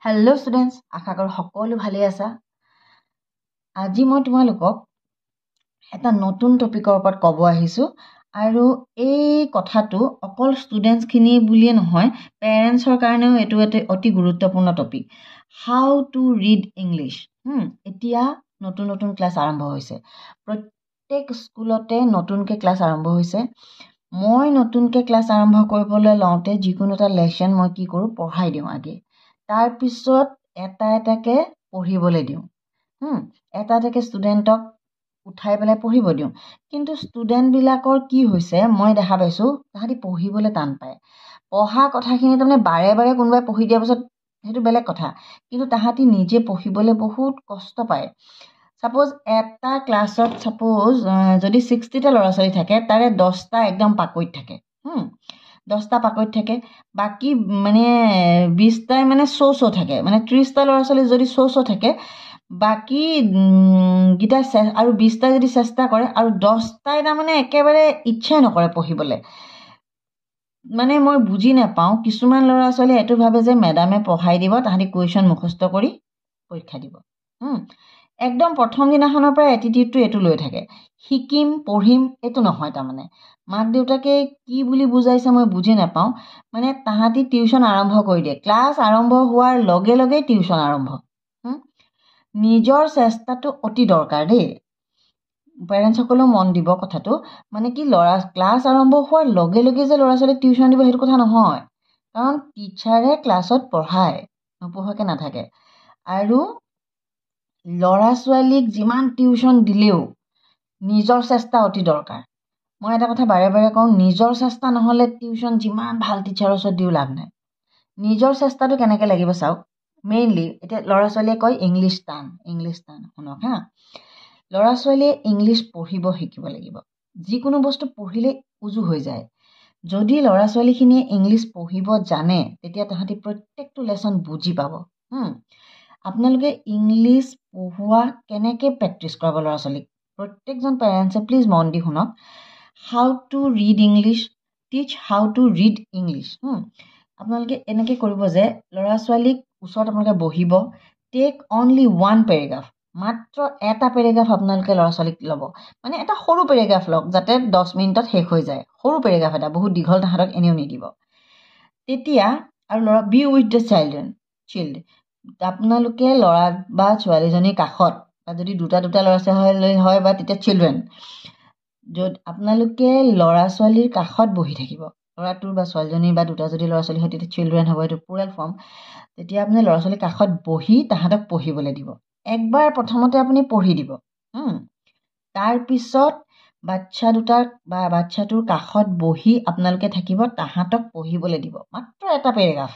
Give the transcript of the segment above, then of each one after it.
Hello' students, আশা কৰোঁ সকলো ভালেই আছা। আজি মই তোমালোকক এটা নতুন টপিকৰ ওপৰত ক'ব আহিছোঁ আৰু এই কথাটো অকল ষ্টুডেণ্টছখিনি বুলিয়ে নহয়, পেৰেণ্টছৰ কাৰণেও এইটো এটা অতি গুৰুত্বপূৰ্ণ topic. How to read English. এতিয়া নতুন নতুন ক্লাছ আৰম্ভ হৈছে। প্ৰত্যেক স্কুলতে নতুনকৈ ক্লাছ আৰম্ভ হৈছে। মই নতুনকৈ ক্লাছ আৰম্ভ কৰিবলৈ লওঁতে যিকোনো এটা লেচন মই কি কৰোঁ, পঢ়াই দিওঁ আগে। তাৰপিছত এটা এটাকৈ পঢ়িবলৈ দিওঁ। এটা এটাকৈ ষ্টুডেণ্টক উঠাই পেলাই পঢ়িব দিওঁ। কিন্তু ষ্টুডেণ্টবিলাকৰ কি হৈছে, মই দেখা পাইছোঁ তাহাঁতি পঢ়িবলৈ টান পায়। পঢ়া কথাখিনি তাৰমানে বাৰে বাৰে কোনোবাই পঢ়ি দিয়াৰ পাছত সেইটো বেলেগ কথা, কিন্তু তাহাঁতি নিজে পঢ়িবলৈ বহুত কষ্ট পায়। ছাপ'জ এটা ক্লাছত যদি 60টা ল'ৰা ছোৱালী থাকে, তাৰে 10টা একদম পাকৈত থাকে। 10টা পাকৈত থাকে, বাকী মানে 20টাই মানে চ' থাকে। মানে 30টা ল'ৰা ছোৱালী যদি চ' থাকে, বাকী গীটা আৰু 20টাই যদি চেষ্টা কৰে, আৰু 10টাই তাৰমানে একেবাৰে ইচ্ছাই নকৰে পঢ়িবলৈ। মানে মই বুজি নাপাওঁ, কিছুমান ল'ৰা ছোৱালীয়ে এইটো ভাবে যে মেডামে পঢ়াই দিব, তাহাঁতি কুৱেশ্যন মুখস্থ কৰি পৰীক্ষা দিব। একদম প্ৰথম দিনাখনৰ পৰা এটিটিউডটো এইটো লৈ থাকে, শিকিম পঢ়িম, এইটো নহয়। তাৰমানে মাক দেউতাকে কি বুলি বুজাইছে মই বুজি নাপাওঁ। মানে তাহাঁতি টিউশ্যন আৰম্ভ কৰি দিয়ে, ক্লাছ আৰম্ভ হোৱাৰ লগে লগেই টিউশ্যন আৰম্ভ। নিজৰ চেষ্টাটো অতি দৰকাৰ দেই। পেৰেণ্টছসকলেও মন দিব কথাটো। মানে কি, ক্লাছ আৰম্ভ হোৱাৰ লগে লগে যে ল'ৰা ছোৱালীক টিউশ্যন দিব সেইটো কথা নহয়। কাৰণ টিচাৰে ক্লাছত পঢ়ায়, নপঢ়োৱাকৈ নাথাকে। আৰু ল'ৰা ছোৱালীক যিমান টিউশ্যন দিলেও নিজৰ চেষ্টা অতি দৰকাৰ। মই এটা কথা বাৰে বাৰে কওঁ, নিজৰ চেষ্টা নহ'লে টিউশ্যন যিমান ভাল টিচাৰৰ ওচৰত দিও লাভ নাই। নিজৰ চেষ্টাটো কেনেকৈ লাগিব চাওক। মেইনলি এতিয়া ল'ৰা ছোৱালীয়ে কয় ইংলিছ টান। শুনক হা, ল'ৰা ছোৱালীয়ে ইংলিছ পঢ়িব শিকিব লাগিব। যিকোনো বস্তু পঢ়িলে উজু হৈ যায়। যদি ল'ৰা ছোৱালীখিনিয়ে ইংলিছ পঢ়িব জানে, তেতিয়া তাহাঁতি প্ৰত্যেকটো লেচন বুজি পাব। আপোনালোকে ইংলিছ পঢ়োৱা কেনেকৈ প্ৰেক্টিছ কৰাব ল'ৰা ছোৱালীক, প্ৰত্যেকজন পেৰেণ্টছে প্লিজ মন দি শুনক। হাউ টু ৰিড ইংলিছ, টিচ হাউ টু ৰিড ইংলিছ। আপোনালোকে এনেকৈ কৰিব যে ল'ৰা ছোৱালীক ওচৰত আপোনালোকে বহিব, টেক অনলি ওৱান পেৰেগ্ৰাফ, মাত্ৰ এটা পেৰেগ্ৰাফ আপোনালোকে ল'ৰা ছোৱালীক ল'ব। মানে এটা সৰু পেৰেগ্ৰাফ লওক, যাতে 10 মিনিটত শেষ হৈ যায়। সৰু পেৰেগ্ৰাফ এটা, বহুত দীঘল তাহাঁতক এনেও নিদিব। তেতিয়া আৰু বি উইথ দ্য চিল্ড। আপোনালোকে ল'ৰা বা ছোৱালীজনীৰ কাষত, বা যদি দুটা ল'ৰা ছোৱালী হয় বা তেতিয়া চিলড্ৰেন, য'ত আপোনালোকে ল'ৰা ছোৱালীৰ কাষত বহি থাকিব। ল'ৰাটোৰ বা ছোৱালীজনীৰ বা দুটা যদি ল'ৰা ছোৱালী হয় তেতিয়া চিলড্ৰেন হ'ব, এইটো প্লুৰেল ফৰ্ম। তেতিয়া আপুনি ল'ৰা ছোৱালীৰ কাষত বহি তাহাঁতক পঢ়িবলৈ দিব। একবাৰ প্ৰথমতে আপুনি পঢ়ি দিব। তাৰপিছত বাচ্ছাটোৰ কাষত বহি আপোনালোকে থাকিব, তাহাঁতক পঢ়িবলৈ দিব মাত্ৰ এটা paragraph.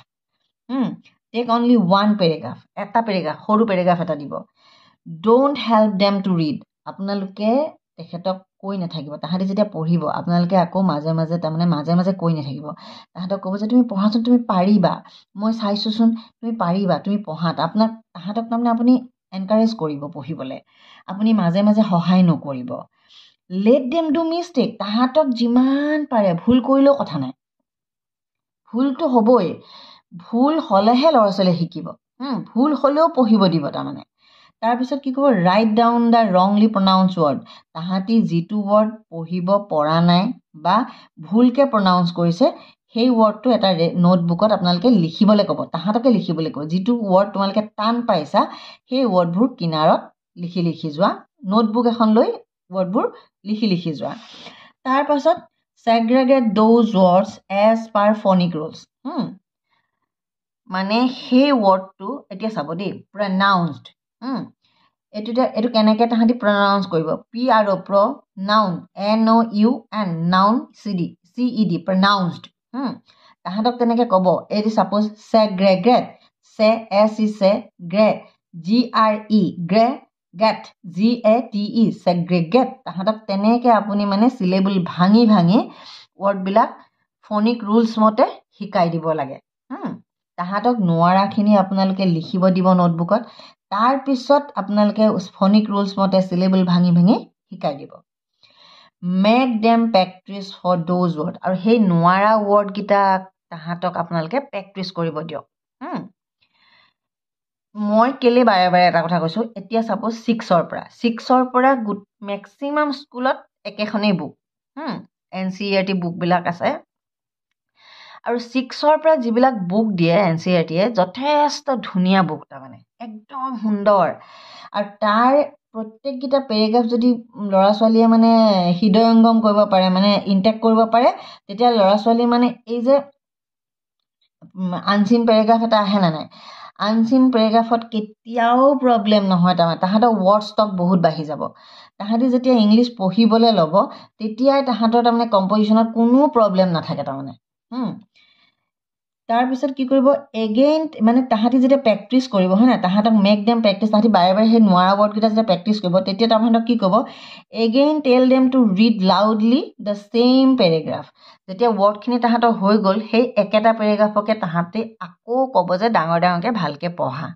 Take only one paragraph, এটা পেৰেগ্ৰাফ, সৰু পেৰেগ্ৰাফ এটা দিব। Don't help them to read. আপোনালোকে তেখেতক কৈ নাথাকিব। তাহাঁতি যেতিয়া পঢ়িব, আপোনালোকে আকৌ মাজে মাজে কৈ নাথাকিব। তাহাঁতক ক'ব যে তুমি পঢ়াচোন, তুমি পাৰিবা, মই চাইছোঁচোন, তুমি পাৰিবা, তুমি পঢ়া। তাহাঁতক তাৰমানে আপুনি এনকাৰেজ কৰিব পঢ়িবলৈ। আপুনি মাজে মাজে সহায় নকৰিব। Let them do mistake. তাহাঁতক যিমান পাৰে, ভুল কৰিলেও কথা নাই, ভুলটো হ'বই। ভুল হ'লেহে ল'ৰা ছোৱালীয়ে শিকিব। ভুল হ'লেও পঢ়িব দিব। তাৰপিছত কি ক'ব, right down the ৰংলি pronouns word. তাহাঁতি যিটো ৱৰ্ড পঢ়িব পৰা নাই বা ভুলকৈ প্ৰনাউন্স কৰিছে, সেই ৱৰ্ডটো এটা নোটবুকত আপোনালোকে লিখিবলৈ ক'ব। তাহাঁতকে লিখিবলৈ ক'ব। যিটো ৱৰ্ড তোমালোকে টান পাইছা, সেই ৱৰ্ডবোৰ কিনাৰত লিখি যোৱা। নোটবুক এখন লৈ ৱৰ্ডবোৰ লিখি যোৱা। তাৰপাছত segregate those words as per phonic rules. মানে সেই ৱৰ্ডটো এতিয়া চাব দেই, প্ৰনাউন্সড। এইটো কেনেকৈ তাহাঁতি প্ৰনাউন্স কৰিব। PRO noun, NOUN noun, CED প্ৰনাউন্সড। তাহাঁতক তেনেকৈ ক'ব। এইটো ছাপ'জ ছেগ্ৰেগেট, GRE গেট, GATE ছেগ্ৰেগেট। তাহাঁতক তেনেকৈ আপুনি মানে চিলেবল ভাঙি ৱৰ্ডবিলাক ফনিক ৰুলছ মতে শিকাই দিব লাগে। তাহাঁতক নোৱাৰাখিনি আপোনালোকে লিখিব দিব নোটবুকত। তাৰপিছত আপোনালোকে ফনিক ৰুলছ মতে চিলেবল ভাঙি শিকাই দিব। Make them practise for those word. আৰু সেই নোৱাৰা ৱৰ্ডকেইটা তাহাঁতক আপোনালোকে প্ৰেক্টিছ কৰিব দিয়ক। মই কেলে বাৰে বাৰে এটা কথা কৈছোঁ, এতিয়া ছাপ'জ 6ৰ পৰা মেক্সিমাম স্কুলত একেখনেই বুক, NCERT বুকবিলাক আছে। আৰু 6ৰ পৰা যিবিলাক বুক দিয়ে NCERTয়ে যথেষ্ট ধুনীয়া বুক, তাৰমানে একদম সুন্দৰ। আৰু তাৰ প্ৰত্যেককেইটা পেৰেগ্ৰাফ যদি ল'ৰা ছোৱালীয়ে মানে হৃদয়ংগম কৰিব পাৰে, মানে ইনটেক্ট কৰিব পাৰে, তেতিয়া ল'ৰা ছোৱালী মানে এই যে আনচিন পেৰেগ্ৰাফ এটা আহে নে নাই, আনচিন পেৰেগ্ৰাফত কেতিয়াও প্ৰব্লেম নহয়। তাৰমানে তাহাঁতৰ ৱৰ্ড ষ্টক বহুত বাঢ়ি যাব। তাহাঁতি যেতিয়া ইংলিছ পঢ়িবলৈ ল'ব তেতিয়াই তাহাঁতৰ তাৰমানে কম্পজিশ্যনত কোনো প্ৰব্লেম নাথাকে। তাৰমানে তাৰপিছত কি কৰিব, এগেইন মানে তাহাঁতি যেতিয়া প্ৰেক্টিচ কৰিব, হয় নাই, তাহাঁতক মেক দেম প্ৰেক্টিচ, তাহাঁতি বাৰে বাৰে সেই নোৱাৰা ৱৰ্ডকেইটা যেতিয়া প্ৰেক্টিচ কৰিব, তেতিয়া তাহাঁতক কি ক'ব, again tell them to read loudly the same paragraph. যেতিয়া ৱৰ্ডখিনি তাহাঁতৰ হৈ গ'ল, সেই একেটা পেৰেগ্ৰাফকে তাহাঁতি আকৌ ক'ব যে ডাঙৰ ডাঙৰকৈ ভালকৈ পঢ়া।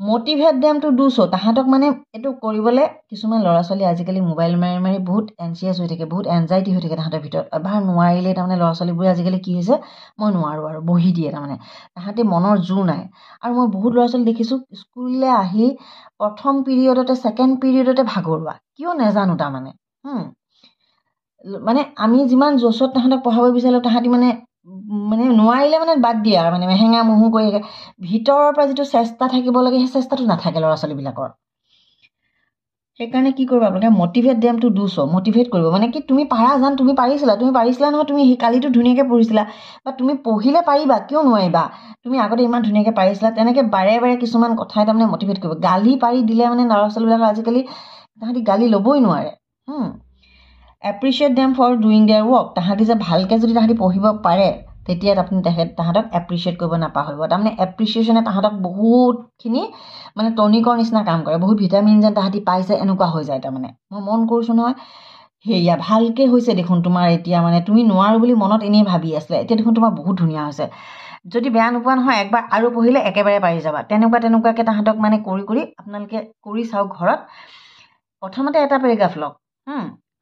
মটিভেট দেম টু ডু ছ'। তাহাঁতক মানে এইটো কৰিবলৈ, কিছুমান ল'ৰা ছোৱালী আজিকালি মোবাইল মাৰি মাৰি বহুত এনচিয়াছ হৈ থাকে, বহুত এনজাইটি হৈ থাকে তাহাঁতৰ ভিতৰত। এবাৰ নোৱাৰিলে তাৰমানে ল'ৰা ছোৱালীবোৰে আজিকালি কি হৈছে, মই নোৱাৰোঁ আৰু বহি দিয়ে। তাৰমানে তাহাঁতি মনৰ জোৰ নাই। আৰু মই বহুত ল'ৰা ছোৱালী দেখিছোঁ স্কুললৈ আহি প্ৰথম পিৰিয়ডতে, ছেকেণ্ড পিৰিয়ডতে ভাগৰুৱা, কিয় নাজানো। তাৰমানে মানে আমি যিমান জোচত তাহাঁতক পঢ়াব বিচাৰিলোঁ, তাহাঁতি মানে নোৱাৰিলে মানে বাদ দিয়ে আৰু, মানে মেহেঙা মুহু কৰি থাকে। ভিতৰৰ পৰা যিটো চেষ্টা থাকিব লাগে, সেই চেষ্টাটো নাথাকে ল'ৰা ছোৱালীবিলাকৰ। সেইকাৰণে কি কৰিব আপোনালোকে, motivate them to do so'. Motivate কৰিব মানে কি, তুমি পাৰা, তুমি পাৰিছিলা নহয়, তুমি কালিতো ধুনীয়াকৈ পঢ়িছিলা, বা তুমি পঢ়িলে পাৰিবা, কিয় নোৱাৰিবা, তুমি আগতে ইমান ধুনীয়াকৈ পাৰিছিলা। তেনেকৈ বাৰে বাৰে কিছুমান কথাই তাৰমানে মটিভেট কৰিব। গালি পাৰি দিলে মানে ল'ৰা ছোৱালীবিলাকৰ আজিকালি তাহাঁতি গালি ল'বই নোৱাৰে। Appreciate them for doing their work. তাহাঁতি যে ভালকৈ যদি তাহাঁতি পঢ়িব পাৰে, তেতিয়া আপুনি তাহাঁতক এপ্ৰিচিয়েট কৰিব নাপাহৰিব। তাৰমানে এপ্ৰিচিয়েশ্যনে তাহাঁতক বহুতখিনি মানে টনিকৰ নিচিনা কাম কৰে, বহুত ভিটামিন যেন তাহাঁতি পাইছে এনেকুৱা হৈ যায়। তাৰমানে মই মন কৰিছোঁ নহয়, সেয়া ভালকৈ হৈছে দেখোন তোমাৰ এতিয়া, মানে তুমি নোৱাৰো বুলি মনত এনেই ভাবি আছিলে, এতিয়া দেখোন তোমাৰ বহুত ধুনীয়া হৈছে। যদি বেয়া নোপোৱা নহয়, একবাৰ আৰু পঢ়িলে একেবাৰে পাৰি যাবা। তেনেকুৱাকৈ তাহাঁতক মানে কৰি কৰি আপোনালোকে কৰি চাওক ঘৰত। প্ৰথমতে এটা পেৰেগ্ৰাফ লওক,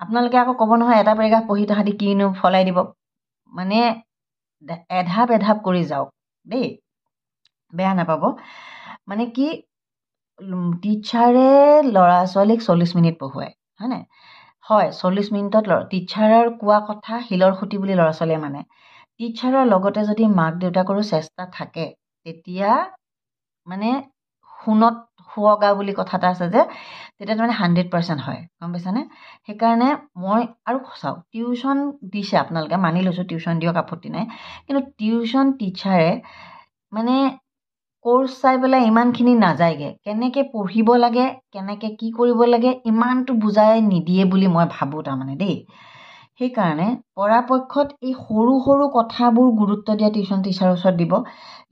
আপোনালোকে আকৌ ক'ব নহয় এটা পেৰেগ্ৰাফ পঢ়ি তাহাঁতি কিনো ফলাই দিব, মানে এধাপ কৰি যাওক দেই, বেয়া নাপাব। মানে কি, টিচাৰে ল'ৰা ছোৱালীক 40 মিনিট পঢ়ুৱায়, হয় নাই? হয়, 40 মিনিটত টিচাৰৰ কোৱা কথা শিলৰ খুঁটি বুলি ল'ৰা ছোৱালীয়ে মানে। টিচাৰৰ লগতে যদি মাক দেউতাকৰো চেষ্টা থাকে, তেতিয়া মানে সোণত সুৱগা বুলি কথা এটা আছে যে, তেতিয়া তাৰমানে 100% হয়, গম পাইছানে? সেইকাৰণে মই আৰু চাওক, টিউশ্যন দিছে আপোনালোকে, মানি লৈছোঁ টিউশ্যন দিয়ক, আপত্তি নাই। কিন্তু টিউশ্যন টিচাৰে মানে কোৰ্চ চাই পেলাই ইমানখিনি নাযায়গৈ, কেনেকৈ পঢ়িব লাগে, কেনেকৈ কি কৰিব লাগে, ইমানটো বুজাই নিদিয়ে বুলি মই ভাবোঁ তাৰমানে দেই। সেইকাৰণে পৰাপক্ষত এই সৰু সৰু কথাবোৰ গুৰুত্ব দিয়া টিউশ্যন টিচাৰৰ ওচৰত দিব।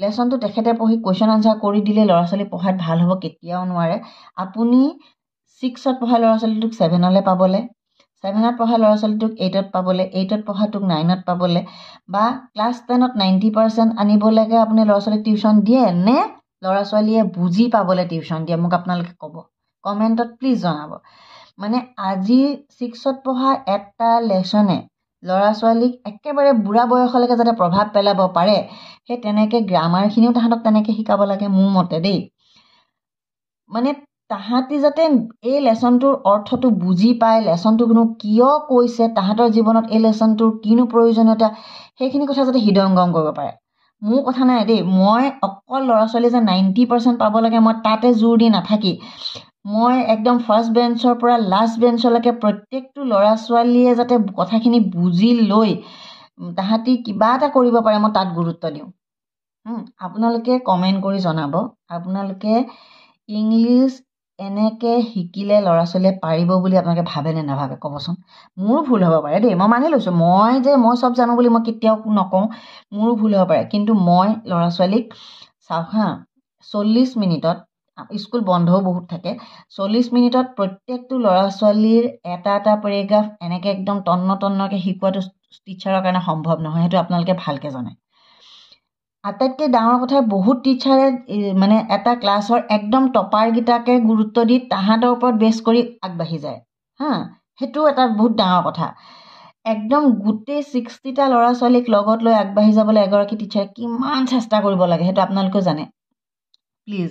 লেচনটো তেখেতে পঢ়ি কুৱেশ্যন আনচাৰ কৰি দিলে ল'ৰা ছোৱালী পঢ়াত ভাল হ'ব, কেতিয়াও নোৱাৰে। আপুনি 6ত পঢ়া ল'ৰা ছোৱালীটোক 7লৈ পাবলৈ, 7ত পঢ়া ল'ৰা ছোৱালীটোক 8ত পাবলৈ, 8ত পঢ়াটোক 9ত পাবলৈ, বা ক্লাছ 10ত 90% আনিব লাগে আপুনি ল'ৰা ছোৱালীক টিউশ্যন দিয়ে, নে ল'ৰা ছোৱালীয়ে বুজি পাবলৈ টিউশ্যন দিয়ে, মোক আপোনালোকে ক'ব, কমেণ্টত প্লিজ জনাব। মানে আজি 6ত পঢ়া এটা লেচনে ল'ৰা ছোৱালীক একেবাৰে বুঢ়া বয়সলৈকে যাতে প্ৰভাৱ পেলাব পাৰে, সেই তেনেকৈ গ্ৰামাৰখিনিও তাহাঁতক তেনেকৈ শিকাব লাগে মোৰ মতে দেই। মানে তাহাঁতি যাতে এই লেচনটোৰ অৰ্থটো বুজি পায়, লেচনটোনো কিয় কৈছে, তাহাঁতৰ জীৱনত এই লেচনটোৰ কিনো প্ৰয়োজনীয়তা, সেইখিনি কথা যাতে হৃদয়ংগম কৰিব পাৰে। মোৰ কথা নাই দেই, মই অকল ল'ৰা ছোৱালী যে 90% পাব লাগে মই তাতে জোৰ দি নাথাকি, মই একদম ফাৰ্ষ্ট বেঞ্চৰ পৰা লাষ্ট বেঞ্চলৈকে প্ৰত্যেকটো ল'ৰা ছোৱালীয়ে যাতে কথাখিনি বুজি লৈ তাহাঁতি কিবা এটা কৰিব পাৰে, মই তাত গুৰুত্ব দিওঁ। আপোনালোকে কমেণ্ট কৰি জনাব, আপোনালোকে ইংলিছ এনেকৈ শিকিলে ল'ৰা ছোৱালীয়ে পাৰিব বুলি আপোনালোকে ভাবে নে নাভাবে, ক'বচোন। মোৰো ভুল হ'ব পাৰে দেই, মই মানি লৈছোঁ, মই চব জানো বুলি মই কেতিয়াও নকওঁ, মোৰো ভুল হ'ব পাৰে। কিন্তু মই ল'ৰা ছোৱালীক চাওক 40 মিনিটত, স্কুল বন্ধও বহুত থাকে, 40 মিনিটত প্ৰত্যেকটো ল'ৰা ছোৱালীৰ এটা পেৰেগ্ৰাফ এনেকৈ একদম তন্নকৈ শিকোৱাটো টিচাৰৰ কাৰণে সম্ভৱ নহয়, সেইটো আপোনালোকে ভালকৈ জানে। আটাইতকৈ ডাঙৰ কথা, বহুত টিচাৰে মানে এটা ক্লাছৰ একদম টপাৰকেইটাকে গুৰুত্ব দি তাহাঁতৰ ওপৰত বেছ কৰি আগবাঢ়ি যায়, সেইটো এটা বহুত ডাঙৰ কথা। একদম গোটেই 60টা ল'ৰা ছোৱালীক লগত লৈ আগবাঢ়ি যাবলৈ এগৰাকী টিচাৰে কিমান চেষ্টা কৰিব লাগে, সেইটো আপোনালোকেও জানে। প্লিজ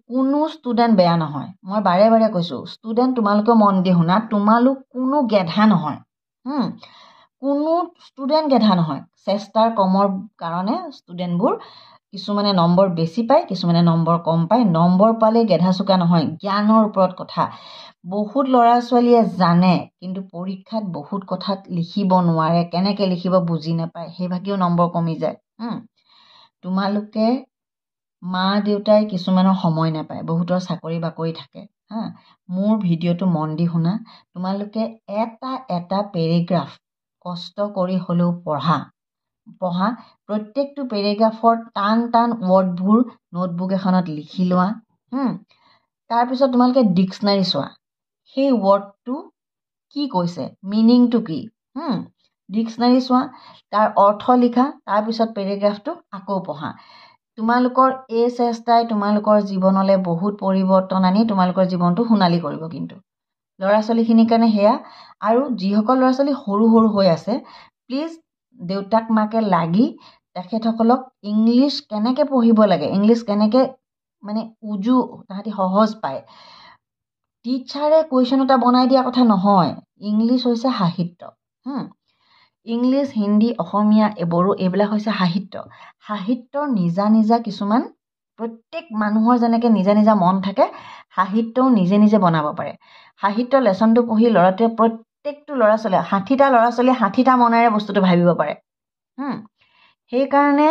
কোনো ষ্টুডেণ্ট বেয়া নহয়, মই বাৰে বাৰে কৈছোঁ ষ্টুডেণ্ট তোমালোকেও মন দি শুনা, তোমালোক কোনো গেধা নহয়, কোনো ষ্টুডেণ্ট গেধা নহয়। চেষ্টাৰ কমৰ কাৰণে ষ্টুডেণ্টবোৰ কিছুমানে নম্বৰ বেছি পায়, কিছুমানে নম্বৰ কম পায়। নম্বৰ পালে গেধা চোকা নহয়, জ্ঞানৰ ওপৰত কথা। বহুত ল'ৰা ছোৱালীয়ে জানে কিন্তু পৰীক্ষাত বহুত কথাত লিখিব নোৱাৰে, কেনেকৈ লিখিব বুজি নাপায়, সেইভাগেও নম্বৰ কমি যায়। তোমালোকে মা দেউতাই কিছুমানৰ সময় নাপায়, বহুতৰ চাকৰি বাকৰি থাকে। মোৰ ভিডিঅ'টো মন দি শুনা, তোমালোকে এটা এটা পেৰেগ্ৰাফ কষ্ট কৰি হ'লেও পঢ়া। প্ৰত্যেকটো পেৰেগ্ৰাফৰ টান টান ৱৰ্ডবোৰ নোটবুক এখনত লিখি লোৱা। তাৰপিছত তোমালোকে ডিক্সনাৰী চোৱা, সেই ৱৰ্ডটো কি কৈছে, মিনিংটো কি। ডিক্সনাৰী চোৱা, তাৰ অৰ্থ লিখা, তাৰপিছত পেৰেগ্ৰাফটো আকৌ পঢ়া। তোমালোকৰ এই চেষ্টাই তোমালোকৰ জীৱনলৈ বহুত পৰিৱৰ্তন আনি তোমালোকৰ জীৱনটো সোণালী কৰিব। কিন্তু ল'ৰা ছোৱালীখিনিৰ কাৰণে সেয়া। আৰু যিসকল ল'ৰা ছোৱালী সৰু সৰু হৈ আছে, প্লিজ দেউতাক মাকে লাগি তেখেতসকলক ইংলিছ কেনেকৈ পঢ়িব লাগে, ইংলিছ কেনেকৈ মানে তাহাঁতি সহজ পায়। টিচাৰে কুৱেশ্যন এটা বনাই দিয়া কথা নহয়। ইংলিছ হৈছে সাহিত্য। ইংলিছ, হিন্দী, অসমীয়া, বড়ো এইবিলাক হৈছে সাহিত্য। সাহিত্যৰ নিজা নিজা কিছুমান, প্ৰত্যেক মানুহৰ যেনেকৈ নিজা নিজা মন থাকে, সাহিত্যও নিজে নিজে বনাব পাৰে। সাহিত্যৰ লেচনটো পঢ়ি ল'ৰাটোৱে, প্ৰত্যেকটো ল'ৰা ছোৱালীয়ে, 60টা ল'ৰা ছোৱালীয়ে 60টা মনেৰে বস্তুটো ভাবিব পাৰে। সেইকাৰণে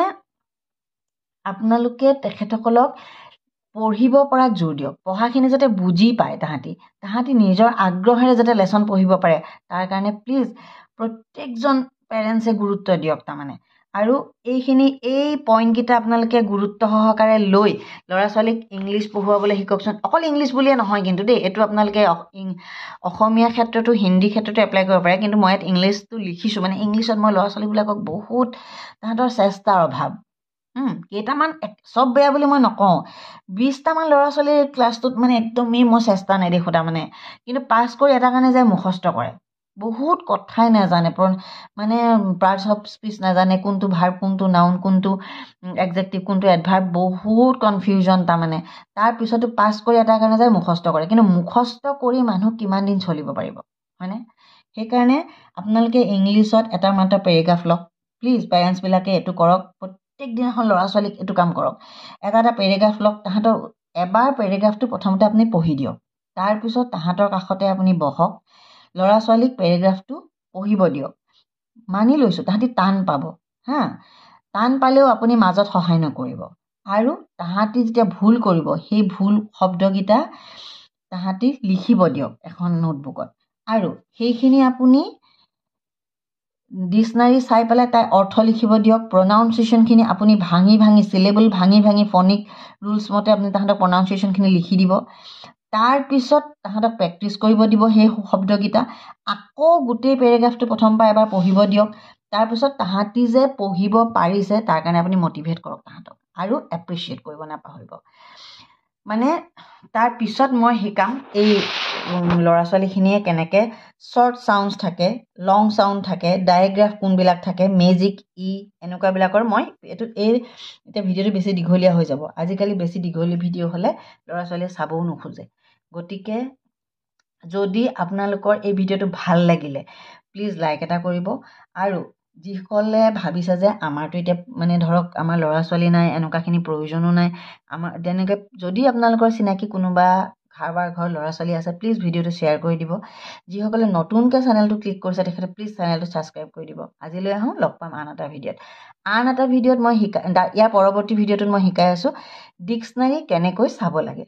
আপোনালোকে তেখেতসকলক পঢ়িব পৰাত জোৰ দিয়ক। পঢ়াখিনি যাতে বুজি পায়, তাহাঁতি নিজৰ আগ্ৰহেৰে যাতে লেচন পঢ়িব পাৰে, তাৰ কাৰণে প্লিজ প্ৰত্যেকজন পেৰেণ্টছে গুৰুত্ব দিয়ক। আৰু এই পইণ্টকেইটা আপোনালোকে গুৰুত্ব সহকাৰে লৈ ল'ৰা ছোৱালীক ইংলিছ পঢ়ুৱাবলৈ শিককচোন। অকল ইংলিছ বুলিয়ে নহয় কিন্তু দেই, এইটো আপোনালোকে অসমীয়া ক্ষেত্ৰতো হিন্দী ক্ষেত্ৰতো এপ্লাই কৰিব পাৰে। কিন্তু মই ইয়াত ইংলিছটো লিখিছোঁ, ইংলিছত মই ল'ৰা ছোৱালীবিলাকক বহুত, তাহাঁতৰ চেষ্টাৰ অভাৱ। কেইটামান, চব বেয়া বুলি মই নকওঁ, 20টামান ল'ৰা ছোৱালীৰ ক্লাছটোত একদমেই মই চেষ্টা নেদেখোঁ। কিন্তু পাছ কৰি এটা কাৰণে যায় মুখস্থ কৰে, বহুত কথাই নাজানে, পাৰ্টছ অফ স্পীচ নাজানে, কোনটো ভাৰ্ব, কোনটো নাউন, কোনটো এডজেক্টিভ, কোনটো এডভাৰ্ব, বহুত কনফিউজন। তাৰপিছতো পাছ কৰি এটা কাৰণে যায় মুখস্থ কৰে। কিন্তু মুখস্থ কৰি মানুহ কিমান দিন চলিব পাৰিব, হয়নে? সেইকাৰণে আপোনালোকে ইংলিছত এটা মাত্ৰ পেৰেগ্ৰাফ লওক। প্লিজ পেৰেণ্টছবিলাকে এইটো কৰক, প্ৰত্যেক দিনাখন ল'ৰা ছোৱালীক এইটো কাম কৰক। এটা এটা পেৰেগ্ৰাফ লওক, তাহাঁতৰ এবাৰ পেৰেগ্ৰাফটো প্ৰথমতে আপুনি পঢ়ি দিয়ক, তাৰপিছত তাহাঁতৰ কাষতে আপুনি বহক, ল'ৰা ছোৱালীক পেৰেগ্ৰাফটো পঢ়িব দিয়ক। মানি লৈছোঁ তাহাঁতি টান পাব, টান পালেও আপুনি মাজত সহায় নকৰিব। আৰু তাহাঁতি যেতিয়া ভুল কৰিব, সেই ভুল শব্দকেইটা তাহাঁতি লিখিব দিয়ক এখন নোটবুকত। আৰু সেইখিনি আপুনি ডিক্সনাৰী চাই পেলাই তাই অৰ্থ লিখিব দিয়ক। প্ৰনাউন্সিয়েশ্যনখিনি আপুনি ভাঙি ভাঙি, চিলেবল ভাঙি ভাঙি, ফনিক ৰুলছ মতে আপুনি তাহাঁতক প্ৰনাউন্সিয়েশ্যনখিনি লিখি দিব। তাৰপিছত তাহাঁতক প্ৰেক্টিছ কৰিব দিব সেই শব্দকেইটা। আকৌ গোটেই পেৰেগ্ৰাফটো প্ৰথমবাৰ এবাৰ পঢ়িব দিয়ক। তাৰপিছত তাহাঁতি যে পঢ়িব পাৰিছে তাৰ কাৰণে আপুনি মটিভেট কৰক তাহাঁতক, আৰু এপ্ৰিচিয়েট কৰিব নাপাহৰিব। তাৰপিছত মই শিকাম এই ল'ৰা ছোৱালীখিনিয়ে কেনেকৈ শ্বৰ্ট চাউণ্ডছ থাকে, লং চাউণ্ড থাকে, ডায়েগ্ৰাফ কোনবিলাক থাকে, মেজিক, এনেকুৱাবিলাকৰ মই এতিয়া ভিডিঅ'টো বেছি দীঘলীয়া হৈ যাব। আজিকালি বেছি দীঘলীয়া ভিডিঅ' হ'লে ল'ৰা ছোৱালীয়ে চাবও নোখোজে। গতিকে যদি আপোনালোকৰ এই ভিডিঅ'টো ভাল লাগিলে প্লিজ লাইক এটা কৰিব। আৰু যিসকলে ভাবিছে যে আমাৰতো এতিয়া ধৰক আমাৰ ল'ৰা ছোৱালী নাই, এনেকুৱাখিনি প্ৰয়োজনো নাই, তেনেকৈ যদি আপোনালোকৰ চিনাকি কোনোবা কাৰোবাৰ ঘৰৰ ল'ৰা ছোৱালী আছে, প্লিজ ভিডিঅ'টো শ্বেয়াৰ কৰি দিব। যিসকলে নতুনকৈ চেনেলটো ক্লিক কৰিছে তেখেতে প্লিজ চেনেলটো ছাবস্ক্ৰাইব কৰি দিব। আজিলৈ আহোঁ, লগ পাম আন এটা ভিডিঅ'ত। মই ইয়াৰ পৰৱৰ্তী ভিডিঅ'টোত মই শিকাই আছোঁ ডিক্সনাৰী কেনেকৈ চাব লাগে।